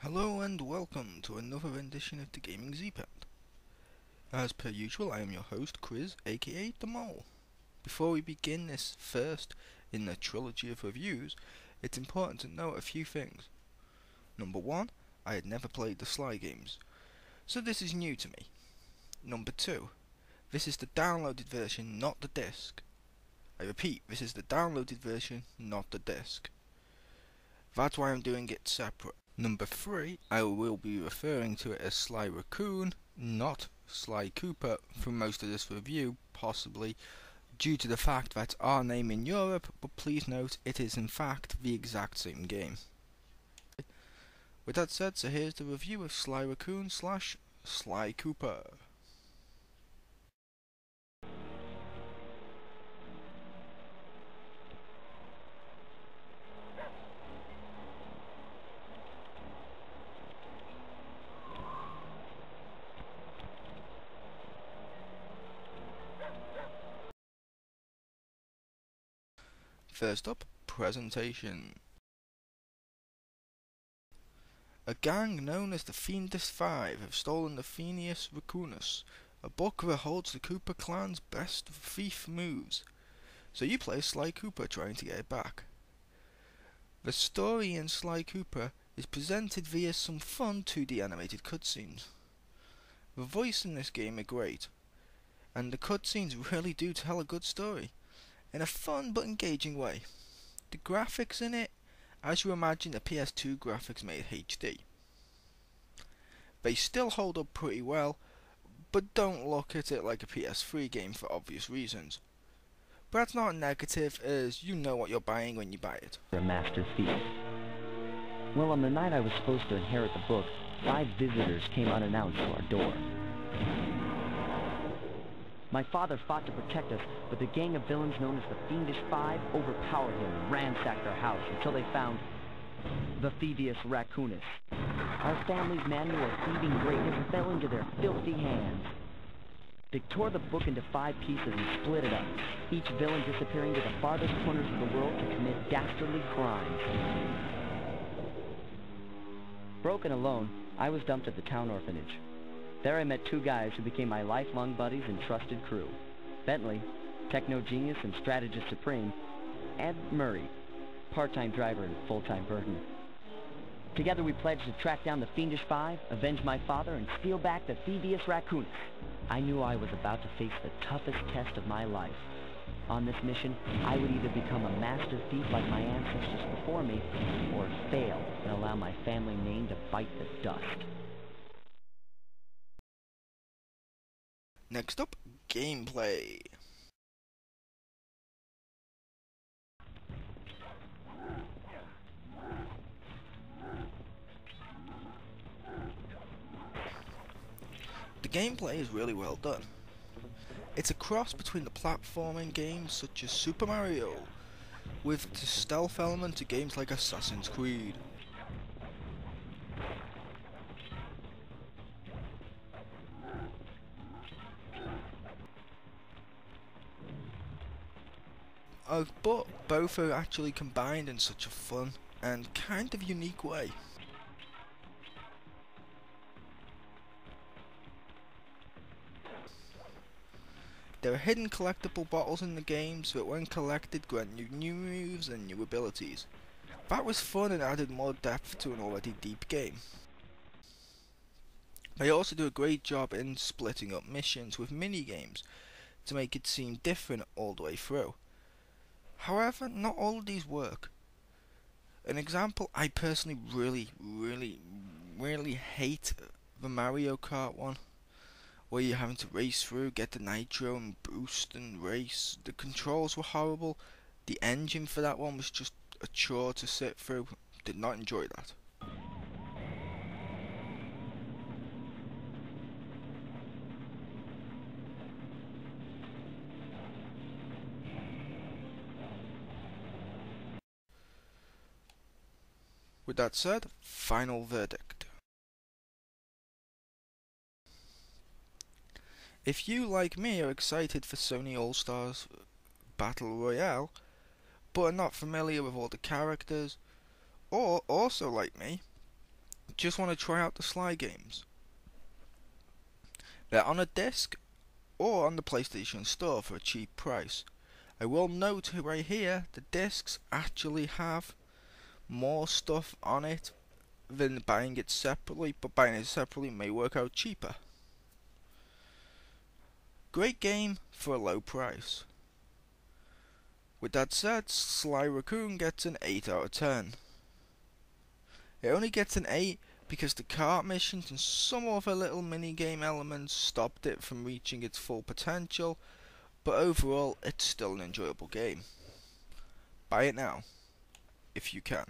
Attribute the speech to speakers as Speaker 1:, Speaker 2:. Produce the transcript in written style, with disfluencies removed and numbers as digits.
Speaker 1: Hello and welcome to another rendition of the Gamingzpound. As per usual, I am your host, Chris, aka The Mole. Before we begin this first in the trilogy of reviews, it's important to note a few things. Number 1, I had never played the Sly games, so this is new to me. Number 2, this is the downloaded version, not the disc. I repeat, this is the downloaded version, not the disc. That's why I'm doing it separate. Number 3, I will be referring to it as Sly Raccoon, not Sly Cooper, for most of this review, possibly due to the fact that's our name in Europe, but please note it is in fact the exact same game. With that said, so here's the review of Sly Raccoon / Sly Cooper. First up, presentation. A gang known as the Fiendish Five have stolen the Phineas Raccoonus, a book that holds the Cooper clan's best thief moves. So you play Sly Cooper trying to get it back. The story in Sly Cooper is presented via some fun 2D animated cutscenes. The voice in this game are great, and the cutscenes really do tell a good story, in a fun but engaging way. The graphics in it, as you imagine the PS2 graphics made HD. They still hold up pretty well, but don't look at it like a PS3 game for obvious reasons. But that's not a negative, as you know what you're buying when you buy it.
Speaker 2: A master thief. Well, on the night I was supposed to inherit the book, 5 visitors came unannounced to our door. My father fought to protect us, but the gang of villains known as the Fiendish Five overpowered him and ransacked our house until they found the Phineas Raccoonus. Our family's manual of thieving greatness fell into their filthy hands. They tore the book into 5 pieces and split it up, each villain disappearing to the farthest corners of the world to commit dastardly crimes. Broken alone, I was dumped at the town orphanage. There I met 2 guys who became my lifelong buddies and trusted crew. Bentley, techno genius and strategist supreme, and Murray, part-time driver and full-time burden. Together we pledged to track down the Fiendish Five, avenge my father, and steal back the Phineas Raccoonus. I knew I was about to face the toughest test of my life. On this mission, I would either become a master thief like my ancestors before me, or fail and allow my family name to bite the dust.
Speaker 1: Next up, gameplay. The gameplay is really well done. It's a cross between the platforming games such as Super Mario, with the stealth element to games like Assassin's Creed. But both are actually combined in such a fun and kind of unique way. There are hidden collectible bottles in the games that when collected grant you new moves and new abilities. That was fun and added more depth to an already deep game. They also do a great job in splitting up missions with mini-games to make it seem different all the way through. However, not all of these work. An example, I personally really hate the Mario Kart one, where you're having to race through, get the nitro and boost and race. The controls were horrible. The engine for that one was just a chore to sit through. Did not enjoy that. With that said, final verdict. If you, like me, are excited for Sony All-Stars Battle Royale, but are not familiar with all the characters, or also like me, just want to try out the Sly games. They're on a disc or on the PlayStation Store for a cheap price. I will note right here, the discs actually have more stuff on it than buying it separately, but buying it separately may work out cheaper. Great game for a low price. With that said, Sly Raccoon gets an 8 out of 10. It only gets an 8 because the kart missions and some other little mini-game elements stopped it from reaching its full potential, but overall it's still an enjoyable game. Buy it now, if you can.